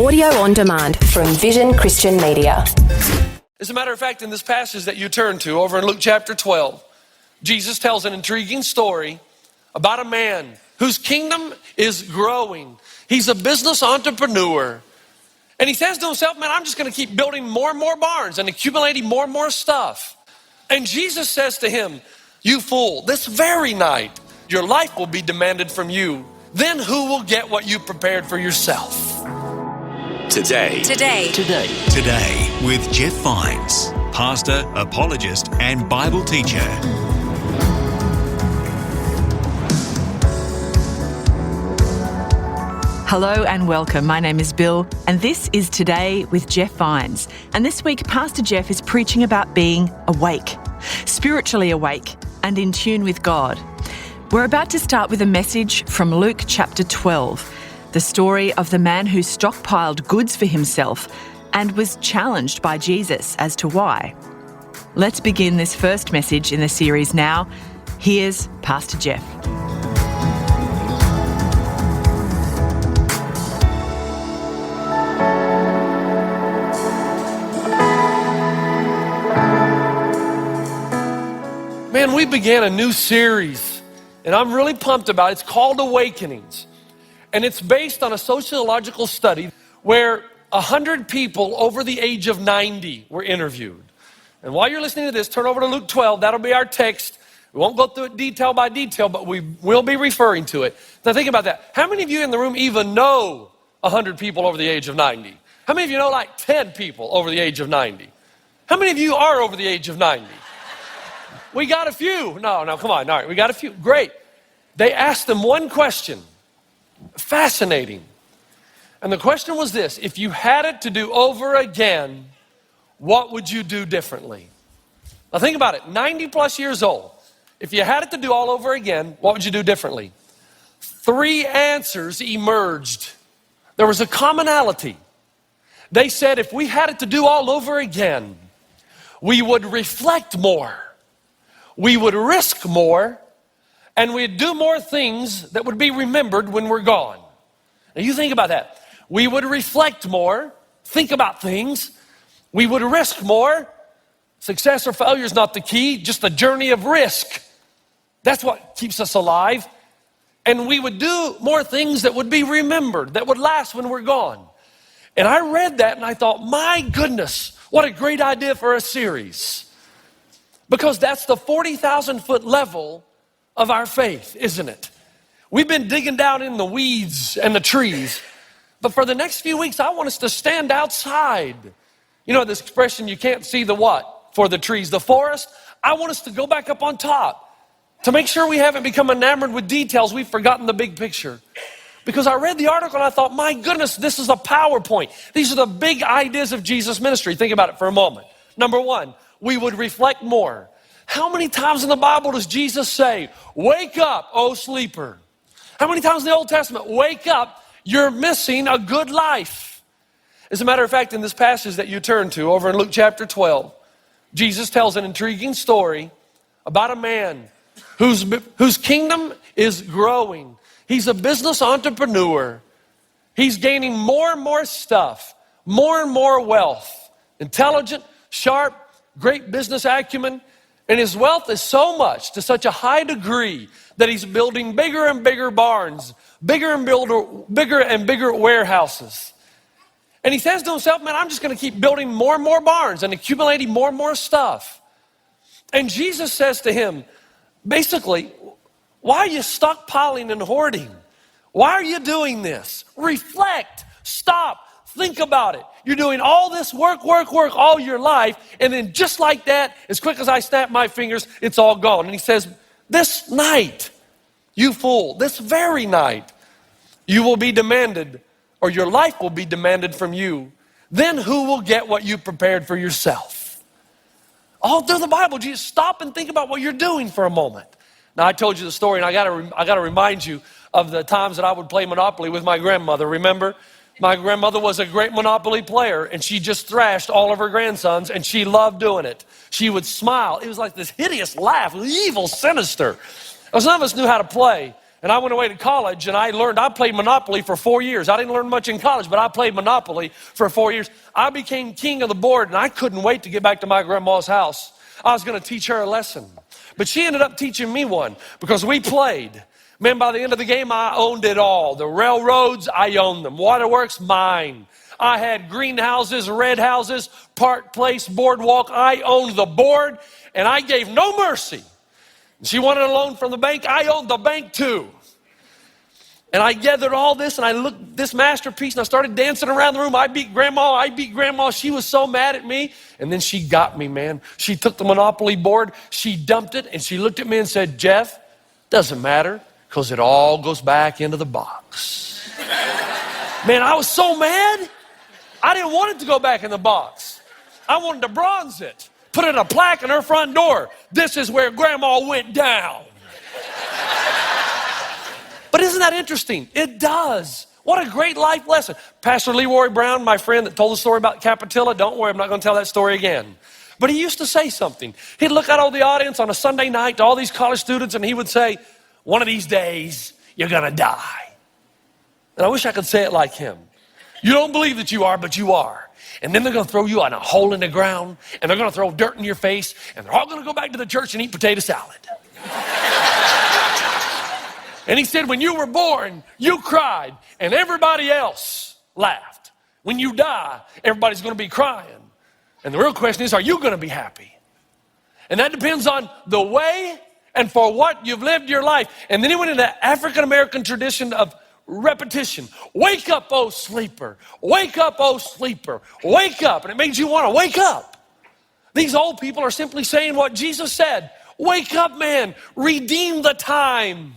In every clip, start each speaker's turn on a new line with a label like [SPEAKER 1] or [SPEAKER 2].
[SPEAKER 1] Audio on demand from Vision Christian Media.
[SPEAKER 2] As a matter of fact, in this passage that you turn to over in Luke chapter 12, Jesus tells an intriguing story about a man whose kingdom is growing. He's a business entrepreneur. And he says to himself, man, I'm just going to keep building more and more barns and accumulating more and more stuff. And Jesus says to him, you fool, this very night, your life will be demanded from you. Then who will get what you prepared for yourself?
[SPEAKER 3] Today with Jeff Vines, pastor, apologist, and Bible teacher.
[SPEAKER 4] Hello and welcome. My name is Bill, and this is Today with Jeff Vines. And this week, Pastor Jeff is preaching about being awake, spiritually awake, and in tune with God. We're about to start with a message from Luke chapter 12, the story of the man who stockpiled goods for himself and was challenged by Jesus as to why. Let's begin this first message in the series now. Here's Pastor Jeff.
[SPEAKER 2] Man, we began a new series, and I'm really pumped about it. It's called Awakenings, and it's based on a sociological study where 100 people over the age of 90 were interviewed. And while you're listening to this, turn over to Luke 12. That'll be our text. We won't go through it detail by detail, but we will be referring to it. Now think about that. How many of you in the room even know 100 people over the age of 90? How many of you know like 10 people over the age of 90? How many of you are over the age of 90? We got a few. No, come on. All right, we got a few. Great. They asked them one question. Fascinating. And the question was this: if you had it to do over again, what would you do differently? Now think about it. 90 plus years old. If you had it to do all over again, what would you do differently? 3 answers emerged. There was a commonality. They said if we had it to do all over again, we would reflect more. We would risk more, and we'd do more things that would be remembered when we're gone. Now you think about that. We would reflect more, think about things. We would risk more. Success or failure is not the key, just a journey of risk. That's what keeps us alive. And we would do more things that would be remembered, that would last when we're gone. And I read that and I thought, my goodness, what a great idea for a series. Because that's the 40,000-foot level of our faith, isn't it? We've been digging down in the weeds and the trees. But for the next few weeks, I want us to stand outside. You know this expression, you can't see the what for the trees, the forest? I want us to go back up on top to make sure we haven't become enamored with details. We've forgotten the big picture. Because I read the article and I thought, my goodness, this is a PowerPoint. These are the big ideas of Jesus' ministry. Think about it for a moment. Number 1, we would reflect more. How many times in the Bible does Jesus say, wake up, O sleeper? How many times in the Old Testament, wake up, you're missing a good life? As a matter of fact, in this passage that you turn to over in Luke chapter 12, Jesus tells an intriguing story about a man whose kingdom is growing. He's a business entrepreneur. He's gaining more and more stuff, more and more wealth, intelligent, sharp, great business acumen, and his wealth is so much, to such a high degree, that he's building bigger and bigger barns, bigger and bigger warehouses. And he says to himself, man, I'm just going to keep building more and more barns and accumulating more and more stuff. And Jesus says to him, basically, why are you stockpiling and hoarding? Why are you doing this? Reflect, stop, think about it. You're doing all this work all your life, and then just like that, as quick as I snap my fingers, it's all gone. And he says, this night, you fool, this very night, you will be demanded, or your life will be demanded from you. Then who will get what you prepared for yourself? All through the Bible, just stop and think about what you're doing for a moment. Now, I told you the story, and I got to remind you of the times that I would play Monopoly with my grandmother. Remember? My grandmother was a great Monopoly player, and she just thrashed all of her grandsons, and she loved doing it. She would smile. It was like this hideous laugh. It was evil, sinister. None of us knew how to play. And I went away to college and I played Monopoly for 4 years. I didn't learn much in college, but I played Monopoly for 4 years. I became king of the board and I couldn't wait to get back to my grandma's house. I was going to teach her a lesson. But she ended up teaching me one because we played. Man, by the end of the game, I owned it all. The railroads, I owned them. Waterworks, mine. I had greenhouses, red houses, Park Place, Boardwalk. I owned the board and I gave no mercy. She wanted a loan from the bank. I owned the bank too. And I gathered all this and I looked at this masterpiece and I started dancing around the room. I beat grandma. She was so mad at me. And then she got me, man. She took the Monopoly board, she dumped it, and she looked at me and said, Jeff, doesn't matter because it all goes back into the box. Man, I was so mad. I didn't want it to go back in the box. I wanted to bronze it. Put in a plaque in her front door. This is where grandma went down. But isn't that interesting? It does. What a great life lesson. Pastor Leroy Brown, my friend that told the story about Capitilla, don't worry, I'm not going to tell that story again. But he used to say something. He'd look out over the audience on a Sunday night to all these college students and he would say, one of these days, you're going to die. And I wish I could say it like him. You don't believe that you are, but you are. And then they're going to throw you on a hole in the ground, and they're going to throw dirt in your face, and they're all going to go back to the church and eat potato salad. And he said, when you were born, you cried, and everybody else laughed. When you die, everybody's going to be crying. And the real question is, are you going to be happy? And that depends on the way and for what you've lived your life. And then he went into the African-American tradition of repetition. Wake up, oh sleeper. Wake up, oh sleeper. Wake up. And it made you want to wake up. These old people are simply saying what Jesus said. Wake up, man. Redeem the time.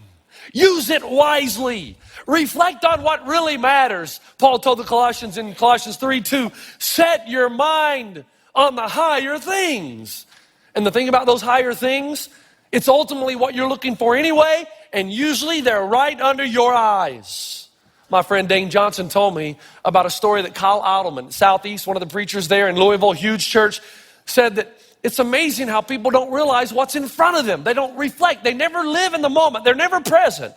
[SPEAKER 2] Use it wisely. Reflect on what really matters. Paul told the Colossians in Colossians 3:2, set your mind on the higher things. And the thing about those higher things, it's ultimately what you're looking for anyway, and usually they're right under your eyes. My friend Dane Johnson told me about a story that Kyle Idleman, Southeast, one of the preachers there in Louisville, huge church, said that it's amazing how people don't realize what's in front of them. They don't reflect. They never live in the moment. They're never present.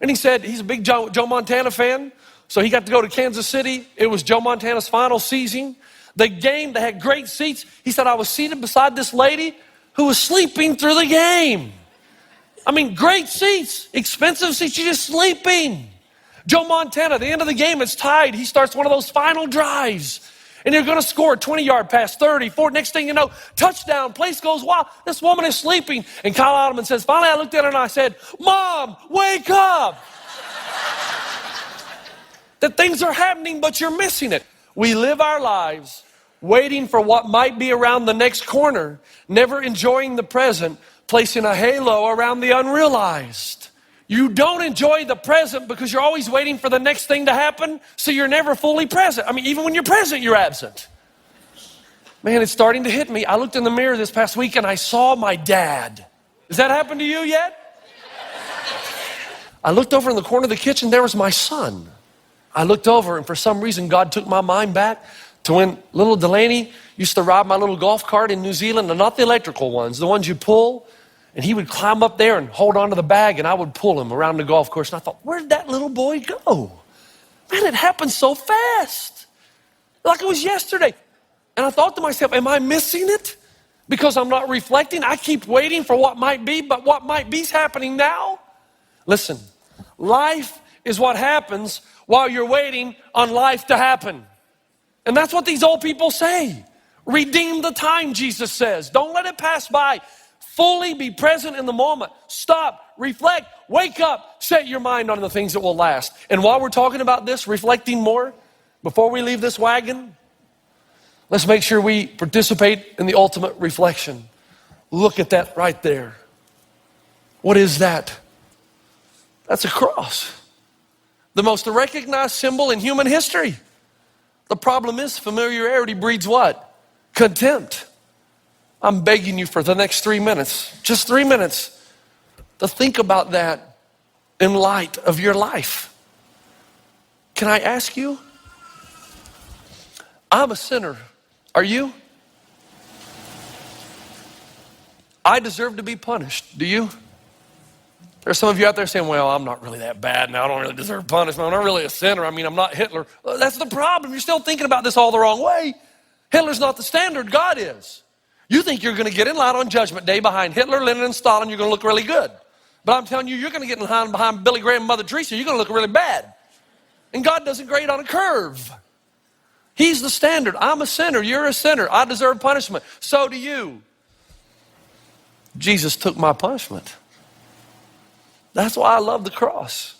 [SPEAKER 2] And he said he's a big Joe Montana fan, so he got to go to Kansas City. It was Joe Montana's final season. The game, they had great seats. He said, I was seated beside this lady who was sleeping through the game. I mean, great seats, expensive seats, she's just sleeping. Joe Montana, at the end of the game, it's tied. He starts one of those final drives. And they're going to score a 20-yard pass, 30, 40. Next thing you know, touchdown, place goes wild. This woman is sleeping. And Kyle Idleman says, finally I looked at her and I said, Mom, wake up. That things are happening, but you're missing it. We live our lives waiting for what might be around the next corner, never enjoying the present, placing a halo around the unrealized. You don't enjoy the present because you're always waiting for the next thing to happen, so you're never fully present. I mean, even when you're present, you're absent. Man, it's starting to hit me. I looked in the mirror this past week and I saw my dad. Has that happened to you yet? I looked over in the corner of the kitchen, there was my son. I looked over and for some reason God took my mind back to when little Delaney used to ride my little golf cart in New Zealand, and not the electrical ones, the ones you pull. And he would climb up there and hold onto the bag, and I would pull him around the golf course. And I thought, where did that little boy go? Man, it happened so fast. Like it was yesterday. And I thought to myself, am I missing it? Because I'm not reflecting. I keep waiting for what might be, but what might be is happening now. Listen, life is what happens while you're waiting on life to happen. And that's what these old people say. Redeem the time, Jesus says. Don't let it pass by. Fully be present in the moment. Stop, reflect, wake up, set your mind on the things that will last. And while we're talking about this, reflecting more, before we leave this wagon, let's make sure we participate in the ultimate reflection. Look at that right there. What is that? That's a cross. The most recognized symbol in human history. The problem is familiarity breeds what? Contempt. I'm begging you for the next 3 minutes, just 3 minutes, to think about that in light of your life. Can I ask you? I'm a sinner. Are you? I deserve to be punished. Do you? There's some of you out there saying, well, I'm not really that bad now. I don't really deserve punishment. I'm not really a sinner. I mean, I'm not Hitler. Well, that's the problem. You're still thinking about this all the wrong way. Hitler's not the standard. God is. You think you're going to get in line on Judgment Day behind Hitler, Lenin, and Stalin. You're going to look really good. But I'm telling you, you're going to get in line behind Billy Graham and Mother Teresa. You're going to look really bad. And God doesn't grade on a curve. He's the standard. I'm a sinner. You're a sinner. I deserve punishment. So do you. Jesus took my punishment. That's why I love the cross.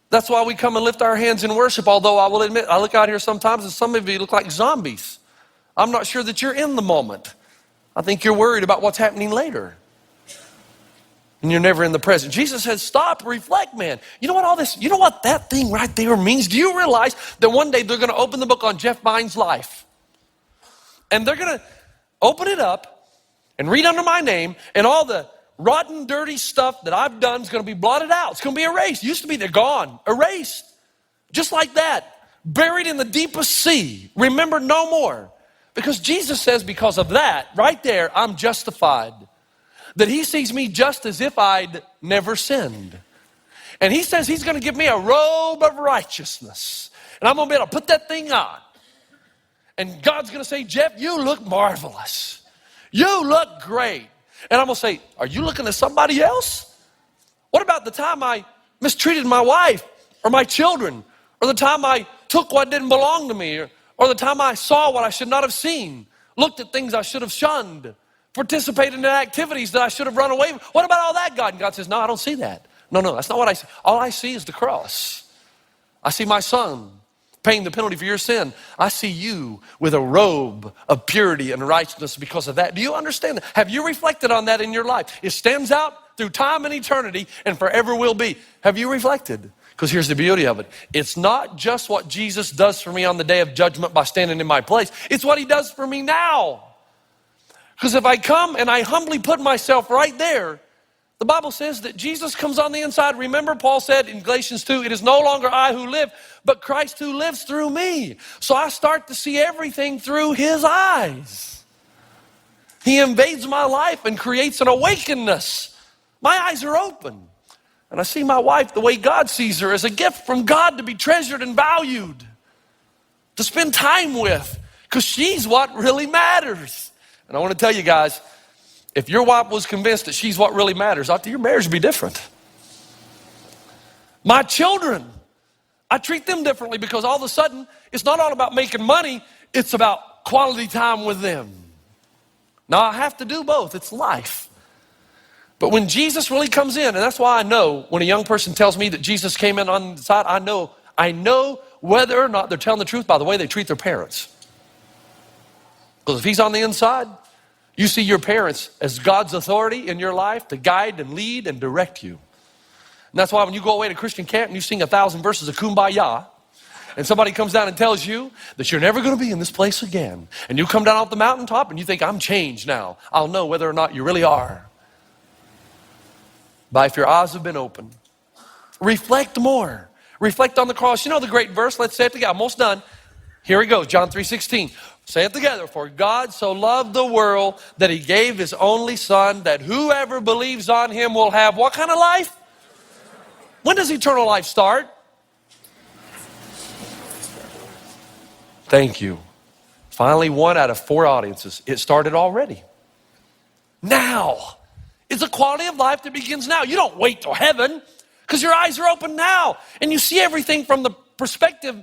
[SPEAKER 2] That's why we come and lift our hands in worship, although I will admit, I look out here sometimes and some of you look like zombies. I'm not sure that you're in the moment. I think you're worried about what's happening later. And you're never in the present. Jesus says, stop, reflect, man. You know what that thing right there means? Do you realize that one day they're going to open the book on Jeff Vines' life? And they're going to open it up and read under my name, and all the rotten, dirty stuff that I've done is going to be blotted out. It's going to be erased. Used to be, they're gone, erased. Just like that, buried in the deepest sea, remembered no more. Because Jesus says, because of that, right there, I'm justified. That he sees me just as if I'd never sinned. And he says he's going to give me a robe of righteousness. And I'm going to be able to put that thing on. And God's going to say, Jeff, you look marvelous. You look great. And I'm going to say, are you looking at somebody else? What about the time I mistreated my wife or my children? Or the time I took what didn't belong to me? Or the time I saw what I should not have seen? Looked at things I should have shunned? Participated in activities that I should have run away from? What about all that, God? And God says, no, I don't see that. No, that's not what I see. All I see is the cross. I see my son paying the penalty for your sin. I see you with a robe of purity and righteousness because of that. Do you understand that? Have you reflected on that in your life? It stands out through time and eternity and forever will be. Have you reflected? Because here's the beauty of it. It's not just what Jesus does for me on the day of judgment by standing in my place. It's what he does for me now. Because if I come and I humbly put myself right there, the Bible says that Jesus comes on the inside. Remember, Paul said in Galatians 2, it is no longer I who live, but Christ who lives through me. So I start to see everything through his eyes. He invades my life and creates an awakeness. My eyes are open. And I see my wife the way God sees her, as a gift from God to be treasured and valued, to spend time with, because she's what really matters. And I want to tell you guys, if your wife was convinced that she's what really matters, I think your marriage would be different. My children, I treat them differently because all of a sudden, it's not all about making money, it's about quality time with them. Now, I have to do both. It's life. But when Jesus really comes in, and that's why I know when a young person tells me that Jesus came in on the side, I know whether or not they're telling the truth by the way they treat their parents. Because if he's on the inside, you see your parents as God's authority in your life to guide and lead and direct you. And that's why when you go away to Christian camp and you sing 1,000 verses of Kumbaya, and somebody comes down and tells you that you're never going to be in this place again, and you come down off the mountaintop and you think, I'm changed now, I'll know whether or not you really are. But if your eyes have been opened, reflect more. Reflect on the cross. You know the great verse? Let's say it together. Almost done. Here we go, John 3:16. Say it together. For God so loved the world that he gave his only son, that whoever believes on him will have what kind of life? When does eternal life start? Thank you. Finally, 1 out of 4 audiences. It started already. Now. It's a quality of life that begins now. You don't wait till heaven because your eyes are open now. And you see everything from the perspective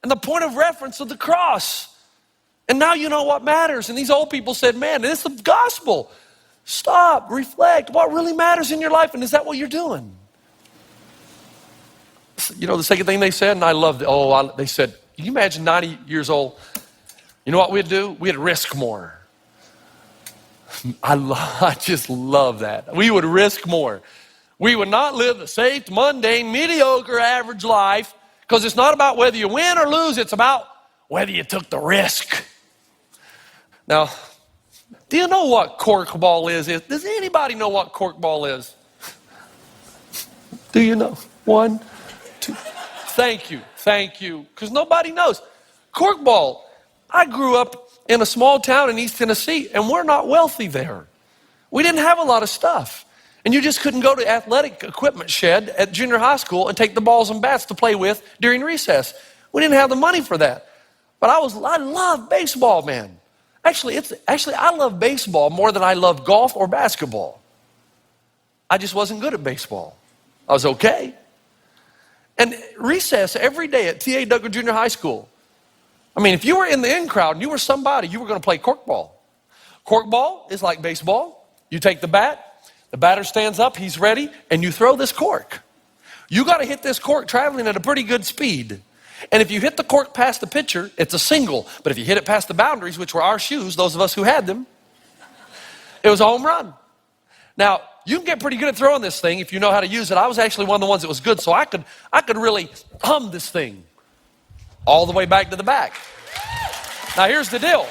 [SPEAKER 2] and the point of reference of the cross. And now you know what matters. And these old people said, man, this is the gospel. Stop, reflect. What really matters in your life? And is that what you're doing? You know the second thing they said, and I loved it. They said, can you imagine 90 years old? You know what we'd do? We'd risk more. I just love that. We would risk more. We would not live the safe, mundane, mediocre, average life, because it's not about whether you win or lose. It's about whether you took the risk. Now, do you know what corkball is? Does anybody know what corkball is? Do you know? 1, 2. Thank you. Because nobody knows. Corkball. I grew up in a small town in East Tennessee, and we're not wealthy there. We didn't have a lot of stuff. And you just couldn't go to athletic equipment shed at junior high school and take the balls and bats to play with during recess. We didn't have the money for that. But I love baseball, man. Actually, I love baseball more than I love golf or basketball. I just wasn't good at baseball. I was okay. And recess every day at T.A. Duggar Junior High School. I mean, if you were in the in crowd and you were somebody, you were going to play corkball. Corkball is like baseball. You take the bat, the batter stands up, he's ready, and you throw this cork. You got to hit this cork traveling at a pretty good speed. And if you hit the cork past the pitcher, it's a single. But if you hit it past the boundaries, which were our shoes, those of us who had them, it was a home run. Now, you can get pretty good at throwing this thing if you know how to use it. I was actually one of the ones that was good, so I could really hum this thing all the way back to the back. Now, here's the deal.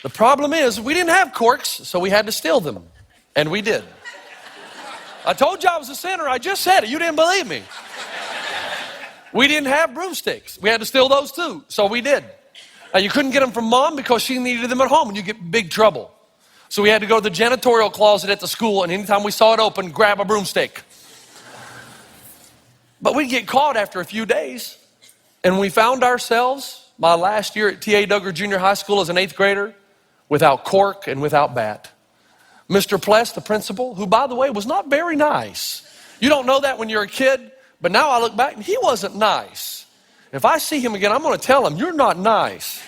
[SPEAKER 2] The problem is we didn't have corks, so we had to steal them. And we did. I told you I was a sinner. I just said it. You didn't believe me. We didn't have broomsticks. We had to steal those too, so we did. Now, you couldn't get them from Mom because she needed them at home, and you get in big trouble. So we had to go to the janitorial closet at the school, and anytime we saw it open, grab a broomstick. But we'd get caught after a few days, and we found ourselves, my last year at T.A. Duggar Junior High School as an 8th grader, without cork and without bat. Mr. Pless, the principal, who, by the way, was not very nice. You don't know that when you're a kid, but now I look back, and he wasn't nice. If I see him again, I'm going to tell him, you're not nice.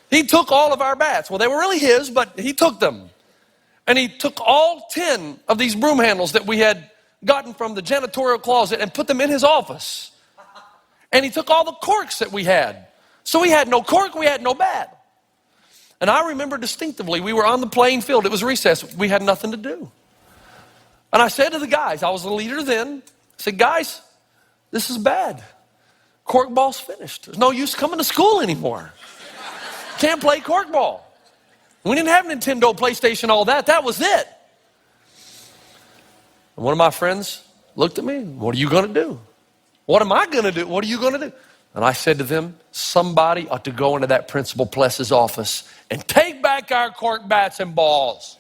[SPEAKER 2] He took all of our bats. Well, they were really his, but he took them. And he took all 10 of these broom handles that we had gotten from the janitorial closet and put them in his office. And he took all the corks that we had. So we had no cork, we had no bat. And I remember distinctively, we were on the playing field. It was recess. We had nothing to do. And I said to the guys, I was the leader then, I said, guys, this is bad. Corkball's finished. There's no use coming to school anymore. Can't play corkball. We didn't have Nintendo, PlayStation, all that. That was it. And one of my friends looked at me. What are you going to do? What am I going to do? What are you going to do? And I said to them, somebody ought to go into that Principal Pless's office and take back our cork bats and balls.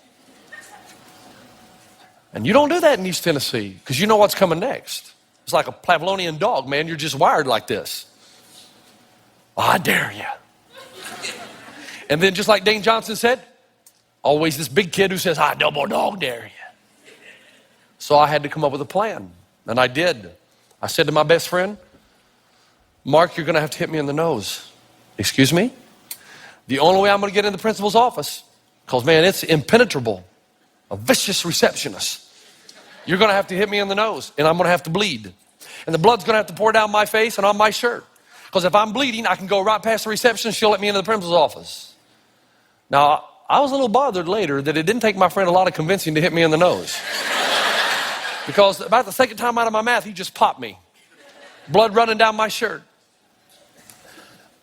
[SPEAKER 2] And you don't do that in East Tennessee because you know what's coming next. It's like a Pavlovian dog, man. You're just wired like this. I dare you. And then just like Dane Johnson said, always this big kid who says, I double dog dare you. So I had to come up with a plan. And I did. I said to my best friend, Mark, you're going to have to hit me in the nose. Excuse me? The only way I'm going to get in the principal's office, because, man, it's impenetrable. A vicious receptionist. You're going to have to hit me in the nose, and I'm going to have to bleed. And the blood's going to have to pour down my face and on my shirt. Because if I'm bleeding, I can go right past the receptionist. She'll let me into the principal's office. Now, I was a little bothered later that it didn't take my friend a lot of convincing to hit me in the nose. Because about the second time out of my mouth, he just popped me. Blood running down my shirt.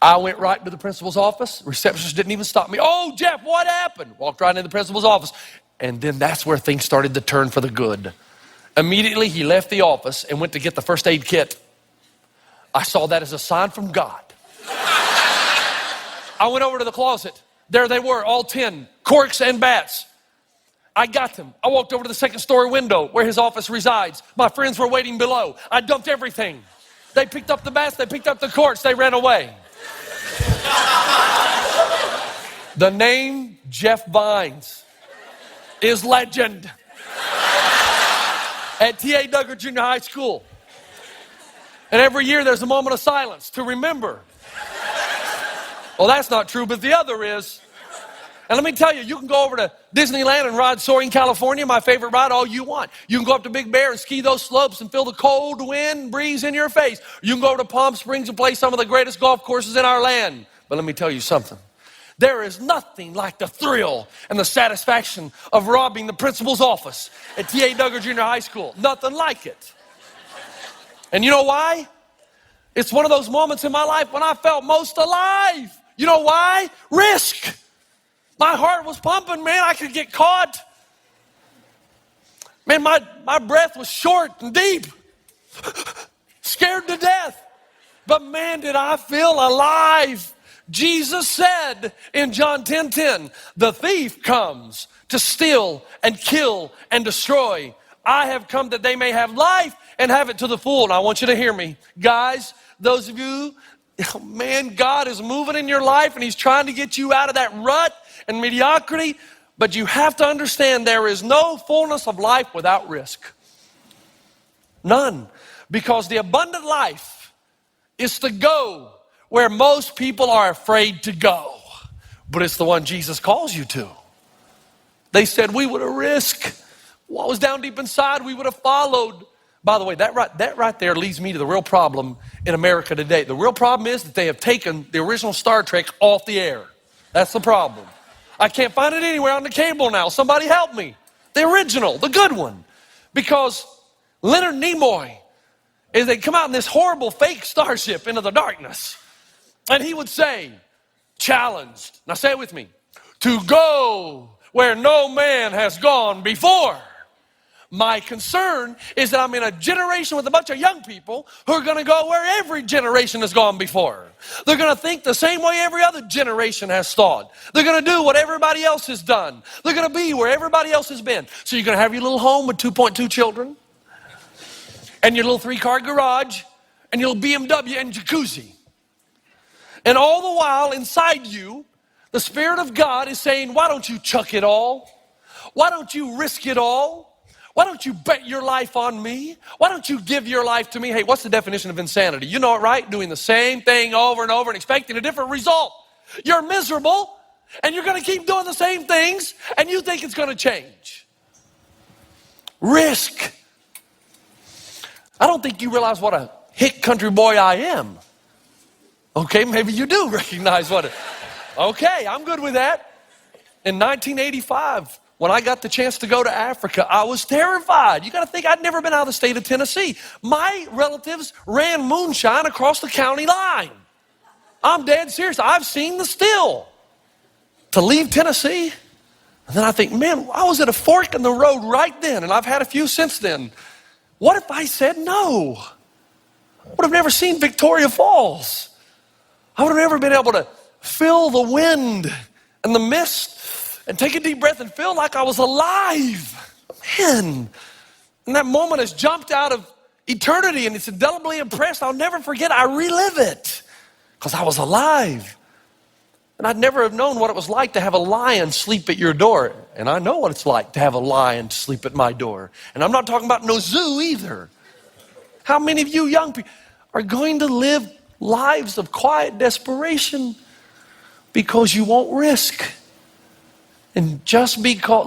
[SPEAKER 2] I went right to the principal's office. Receptionist didn't even stop me. Oh, Jeff, what happened? Walked right into the principal's office. And then that's where things started to turn for the good. Immediately, he left the office and went to get the first aid kit. I saw that as a sign from God. I went over to the closet. There they were, all 10, corks and bats. I got them. I walked over to the second story window where his office resides. My friends were waiting below. I dumped everything. They picked up the bats, they picked up the corks, they ran away. The name Jeff Vines is legend at T.A. Duggar Junior High School. And every year there's a moment of silence to remember. Well, that's not true, but the other is. And let me tell you, you can go over to Disneyland and ride Soaring California, my favorite ride, all you want. You can go up to Big Bear and ski those slopes and feel the cold wind breeze in your face. You can go over to Palm Springs and play some of the greatest golf courses in our land. But let me tell you something. There is nothing like the thrill and the satisfaction of robbing the principal's office at T.A. Duggar Junior High School. Nothing like it. And you know why? It's one of those moments in my life when I felt most alive. You know why? Risk. My heart was pumping, man. I could get caught. Man, my breath was short and deep. Scared to death. But man, did I feel alive. Jesus said in John 10:10, the thief comes to steal and kill and destroy. I have come that they may have life and have it to the full. And I want you to hear me. Guys, those of you, man, God is moving in your life and He's trying to get you out of that rut and mediocrity. But you have to understand there is no fullness of life without risk. None. Because the abundant life is to go where most people are afraid to go. But it's the one Jesus calls you to. They said we would have risked what was down deep inside, we would have followed. By the way, that right there leads me to the real problem in America today. The real problem is that they have taken the original Star Trek off the air. That's the problem. I can't find it anywhere on the cable now. Somebody help me. The original, the good one. Because Leonard Nimoy, as they come out in this horrible fake starship into the darkness, and he would say, challenged, now say it with me, to go where no man has gone before. My concern is that I'm in a generation with a bunch of young people who are going to go where every generation has gone before. They're going to think the same way every other generation has thought. They're going to do what everybody else has done. They're going to be where everybody else has been. So you're going to have your little home with 2.2 children and your little 3-car garage and your little BMW and jacuzzi. And all the while inside you, the Spirit of God is saying, why don't you chuck it all? Why don't you risk it all? Why don't you bet your life on me? Why don't you give your life to me? Hey, what's the definition of insanity? You know it, right? Doing the same thing over and over and expecting a different result. You're miserable, and you're going to keep doing the same things, and you think it's going to change. Risk. I don't think you realize what a hick country boy I am. Okay, maybe you do recognize what it... Okay, I'm good with that. In 1985, when I got the chance to go to Africa, I was terrified. You got to think, I'd never been out of the state of Tennessee. My relatives ran moonshine across the county line. I'm dead serious. I've seen the still. To leave Tennessee, and then I think, man, I was at a fork in the road right then, and I've had a few since then. What if I said no? I would have never seen Victoria Falls. I would have never been able to feel the wind and the mist and take a deep breath and feel like I was alive. Man, and that moment has jumped out of eternity and it's indelibly impressed. I'll never forget. I relive it because I was alive. And I'd never have known what it was like to have a lion sleep at your door. And I know what it's like to have a lion sleep at my door. And I'm not talking about no zoo either. How many of you young people are going to live lives of quiet desperation because you won't risk? And just because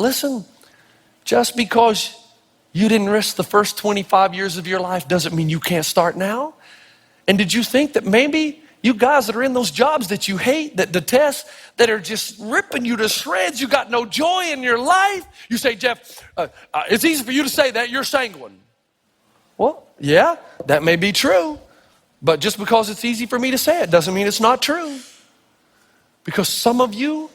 [SPEAKER 2] you didn't risk the first 25 years of your life doesn't mean you can't start now. And did you think that maybe you guys that are in those jobs that you hate, that detest, that are just ripping you to shreds, you got no joy in your life? You say, Jeff, it's easy for you to say that, you're sanguine. Well, yeah, that may be true. But just because it's easy for me to say it doesn't mean it's not true. Because some of you,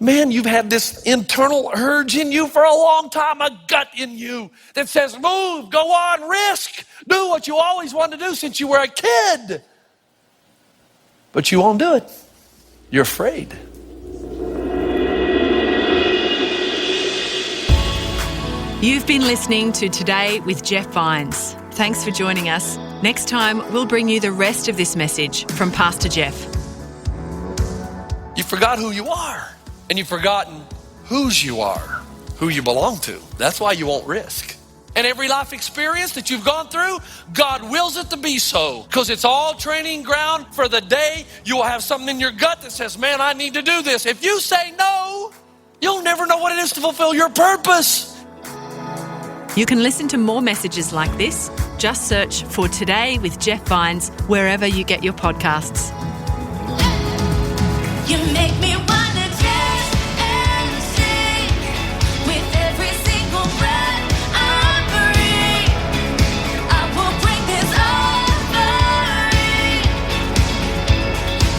[SPEAKER 2] man, you've had this internal urge in you for a long time, a gut in you that says, move, go on, risk, do what you always wanted to do since you were a kid. But you won't do it. You're afraid.
[SPEAKER 4] You've been listening to Today with Jeff Vines. Thanks for joining us. Next time, we'll bring you the rest of this message from Pastor Jeff.
[SPEAKER 2] You forgot who you are, and you've forgotten whose you are, who you belong to. That's why you won't risk. And every life experience that you've gone through, God wills it to be so, because it's all training ground for the day you will have something in your gut that says, man, I need to do this. If you say no, you'll never know what it is to fulfill your purpose.
[SPEAKER 4] You can listen to more messages like this. Just search for Today with Jeff Vines wherever you get your podcasts.
[SPEAKER 5] You make me wanna dance and sing with every single breath I breathe. I will bring this offering.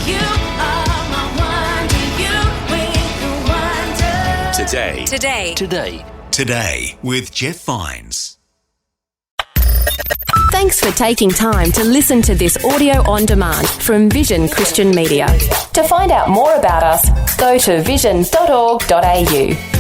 [SPEAKER 5] You are my wonder, you with the wonder.
[SPEAKER 3] Today with Jeff Vines.
[SPEAKER 1] Thanks for taking time to listen to this audio on demand from Vision Christian Media. To find out more about us, go to vision.org.au.